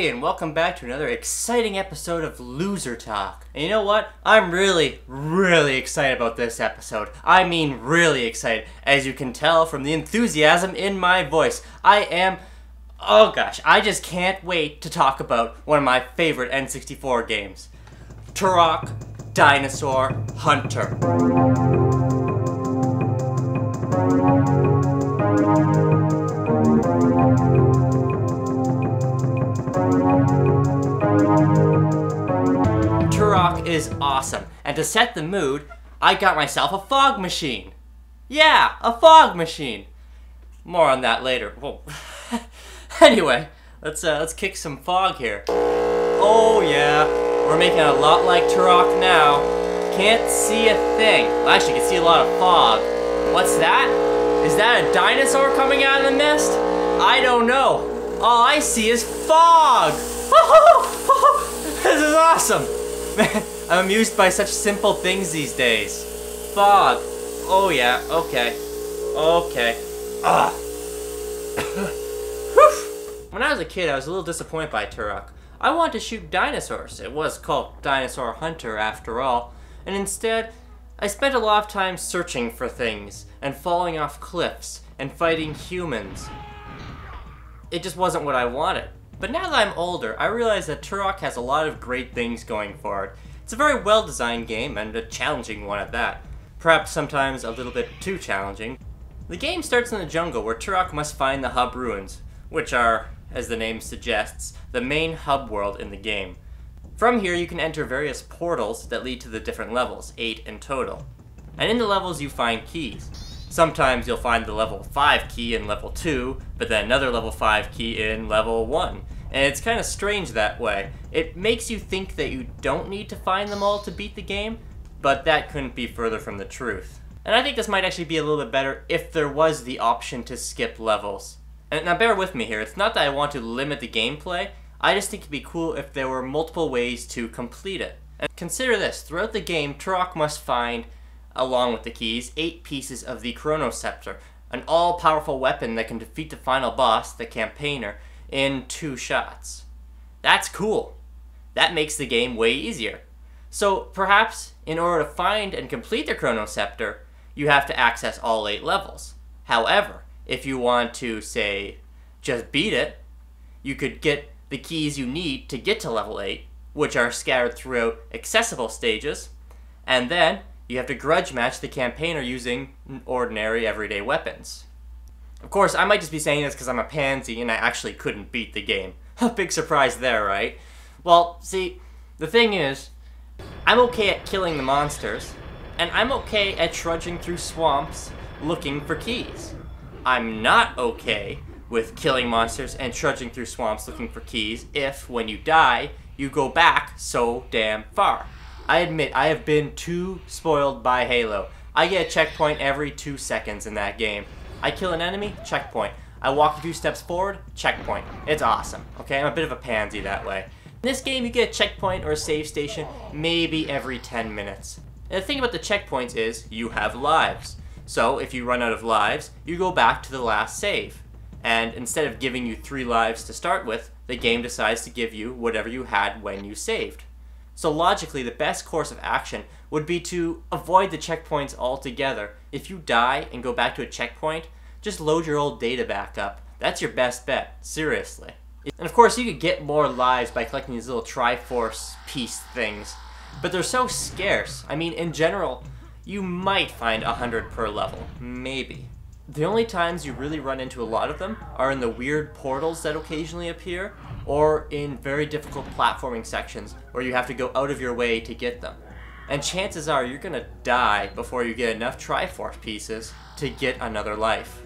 Hey, and welcome back to another exciting episode of Loser Talk. And you know what? I'm really excited about this episode. I mean really excited. As you can tell from the enthusiasm in my voice, oh gosh, I just can't wait to talk about one of my favorite N64 games. Turok, Dinosaur Hunter. Turok is awesome, and to set the mood, I got myself a fog machine. Yeah, a fog machine. More on that later. Whoa. Anyway, let's kick some fog here. Oh yeah, we're making it a lot like Turok now. Can't see a thing. Well, actually, you can see a lot of fog. What's that? Is that a dinosaur coming out of the mist? I don't know. All I see is fog. This is awesome. Man, I'm amused by such simple things these days. Fog. Oh yeah, okay. Ugh. When I was a kid, I was a little disappointed by Turok. I wanted to shoot dinosaurs. It was called Dinosaur Hunter after all. And instead, I spent a lot of time searching for things, and falling off cliffs, and fighting humans. It just wasn't what I wanted. But now that I'm older, I realize that Turok has a lot of great things going for it. It's a very well-designed game, and a challenging one at that. Perhaps sometimes a little bit too challenging. The game starts in the jungle, where Turok must find the hub ruins, which are, as the name suggests, the main hub world in the game. From here, you can enter various portals that lead to the different levels, 8 in total. And in the levels, you find keys. Sometimes you'll find the level 5 key in level 2, but then another level 5 key in level 1. And it's kind of strange that way. It makes you think that you don't need to find them all to beat the game, but that couldn't be further from the truth. And I think this might actually be a little bit better if there was the option to skip levels. And now bear with me here, it's not that I want to limit the gameplay, I just think it'd be cool if there were multiple ways to complete it. And consider this, throughout the game, Turok must find, along with the keys, 8 pieces of the Chronoscepter, an all-powerful weapon that can defeat the final boss, the campaigner, in 2 shots. That's cool. That makes the game way easier. So perhaps, in order to find and complete the Chronoscepter, you have to access all 8 levels. However, if you want to, say, just beat it, you could get the keys you need to get to level 8, which are scattered throughout accessible stages, and then you have to grudge match the campaigner using ordinary everyday weapons. Of course, I might just be saying this because I'm a pansy and I actually couldn't beat the game. A big surprise there, right? Well, see, the thing is, I'm okay at killing the monsters, and I'm okay at trudging through swamps looking for keys. I'm not okay with killing monsters and trudging through swamps looking for keys if, when you die, you go back so damn far. I admit, I have been too spoiled by Halo. I get a checkpoint every 2 seconds in that game. I kill an enemy, checkpoint. I walk a few steps forward, checkpoint. It's awesome, okay? I'm a bit of a pansy that way. In this game, you get a checkpoint or a save station maybe every 10 minutes. And the thing about the checkpoints is, you have lives. So, if you run out of lives, you go back to the last save. And instead of giving you 3 lives to start with, the game decides to give you whatever you had when you saved. So logically, the best course of action would be to avoid the checkpoints altogether. If you die and go back to a checkpoint, just load your old data back up. That's your best bet, seriously. And of course, you could get more lives by collecting these little Triforce piece things, but they're so scarce. I mean, in general, you might find 100 per level, maybe. The only times you really run into a lot of them are in the weird portals that occasionally appear, or in very difficult platforming sections where you have to go out of your way to get them. And chances are you're gonna die before you get enough Triforce pieces to get another life.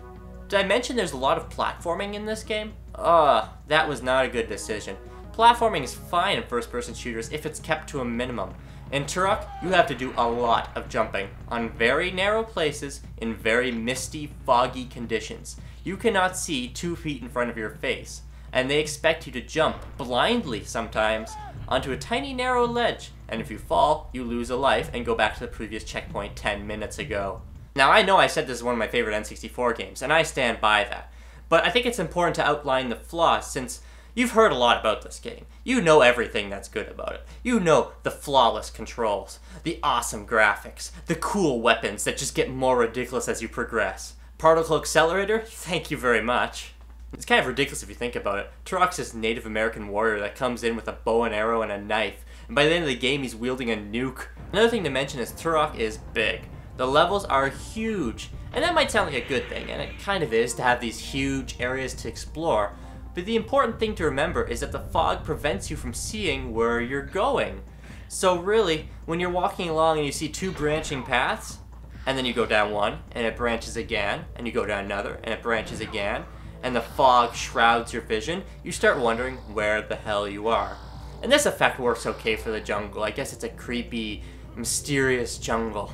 Did I mention there's a lot of platforming in this game? That was not a good decision. Platforming is fine in first-person shooters if it's kept to a minimum. In Turok, you have to do a lot of jumping on very narrow places in very misty, foggy conditions. You cannot see 2 feet in front of your face, and they expect you to jump, blindly sometimes, onto a tiny narrow ledge, and if you fall, you lose a life and go back to the previous checkpoint 10 minutes ago. Now, I know I said this is one of my favorite N64 games, and I stand by that, but I think it's important to outline the flaws since You've heard a lot about this game. You know everything that's good about it. You know the flawless controls, the awesome graphics, the cool weapons that just get more ridiculous as you progress. Particle accelerator? Thank you very much. It's kind of ridiculous if you think about it. Turok's this Native American warrior that comes in with a bow and arrow and a knife, and by the end of the game he's wielding a nuke. Another thing to mention is Turok is big. The levels are huge, and that might sound like a good thing, and it kind of is to have these huge areas to explore, but the important thing to remember is that the fog prevents you from seeing where you're going. So really, when you're walking along and you see two branching paths, and then you go down one, and it branches again, and you go down another, and it branches again, and the fog shrouds your vision, you start wondering where the hell you are. And this effect works okay for the jungle. I guess it's a creepy, mysterious jungle.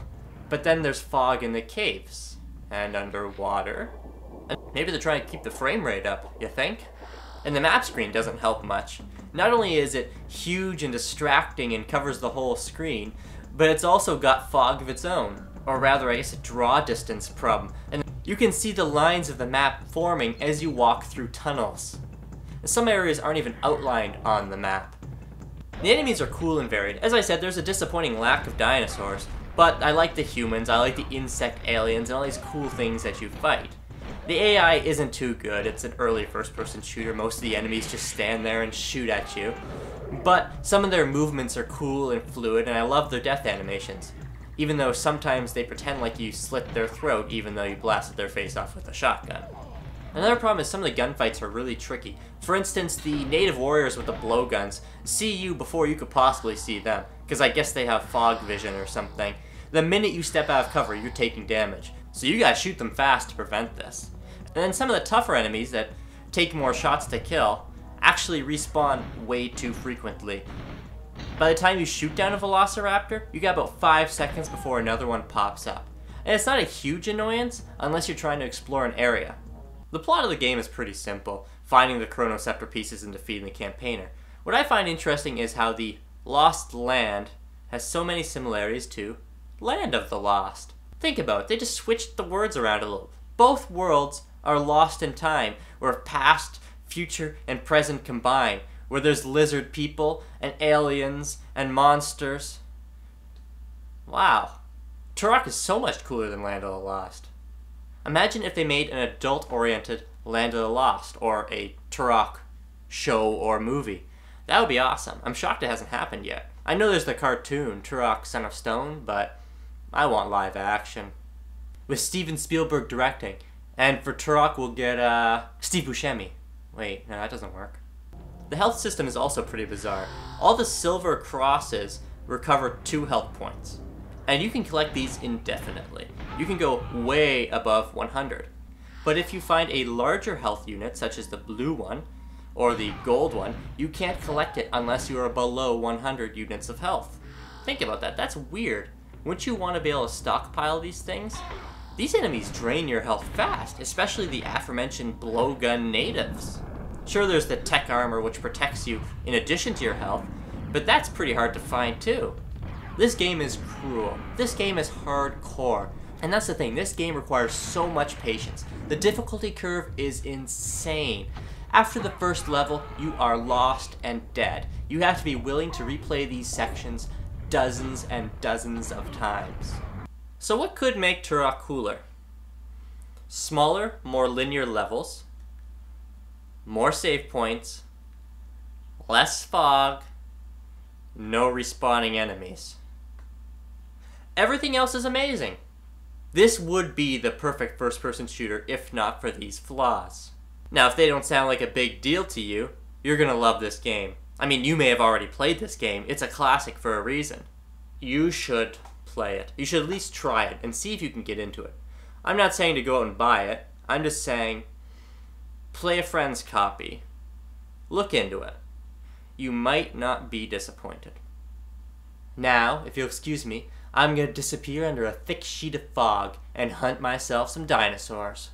But then there's fog in the caves, and underwater. And maybe they're trying to keep the frame rate up, you think? And the map screen doesn't help much. Not only is it huge and distracting and covers the whole screen, but it's also got fog of its own. Or rather, I guess a draw distance problem. And you can see the lines of the map forming as you walk through tunnels. And some areas aren't even outlined on the map. The enemies are cool and varied. As I said, there's a disappointing lack of dinosaurs, but I like the humans, I like the insect aliens, and all these cool things that you fight. The AI isn't too good. It's an early first-person shooter. Most of the enemies just stand there and shoot at you. But some of their movements are cool and fluid, and I love their death animations. Even though sometimes they pretend like you slit their throat even though you blasted their face off with a shotgun. Another problem is some of the gunfights are really tricky. For instance, the native warriors with the blowguns see you before you could possibly see them, because I guess they have fog vision or something. The minute you step out of cover, you're taking damage. So you gotta shoot them fast to prevent this. And then some of the tougher enemies that take more shots to kill actually respawn way too frequently. By the time you shoot down a velociraptor, you got about 5 seconds before another one pops up. And it's not a huge annoyance unless you're trying to explore an area. The plot of the game is pretty simple, finding the Chronoceptor pieces and defeating the campaigner. What I find interesting is how the Lost Land has so many similarities to Land of the Lost. Think about it, they just switched the words around a little. Both worlds are lost in time, where past, future, and present combine, where there's lizard people, and aliens, and monsters. Wow. Turok is so much cooler than Land of the Lost. Imagine if they made an adult-oriented Land of the Lost, or a Turok show or movie. That would be awesome. I'm shocked it hasn't happened yet. I know there's the cartoon, Turok Son of Stone, but I want live action. With Steven Spielberg directing. And for Turok we'll get, Steve Buscemi. Wait, no, that doesn't work. The health system is also pretty bizarre. All the silver crosses recover 2 health points. And you can collect these indefinitely. You can go way above 100. But if you find a larger health unit, such as the blue one, or the gold one, you can't collect it unless you are below 100 units of health. Think about that, that's weird. Wouldn't you want to be able to stockpile these things? These enemies drain your health fast, especially the aforementioned blowgun natives. Sure, there's the tech armor which protects you in addition to your health, but that's pretty hard to find too. This game is cruel. This game is hardcore. And that's the thing, this game requires so much patience. The difficulty curve is insane. After the first level, you are lost and dead. You have to be willing to replay these sections dozens and dozens of times. So what could make Turok cooler? Smaller, more linear levels, more save points, less fog, no respawning enemies. Everything else is amazing. This would be the perfect first-person shooter if not for these flaws. Now, if they don't sound like a big deal to you, you're gonna love this game. I mean, you may have already played this game. It's a classic for a reason. You should play it. You should at least try it and see if you can get into it. I'm not saying to go out and buy it. I'm just saying, play a friend's copy. Look into it. You might not be disappointed. Now, if you'll excuse me, I'm going to disappear under a thick sheet of fog and hunt myself some dinosaurs.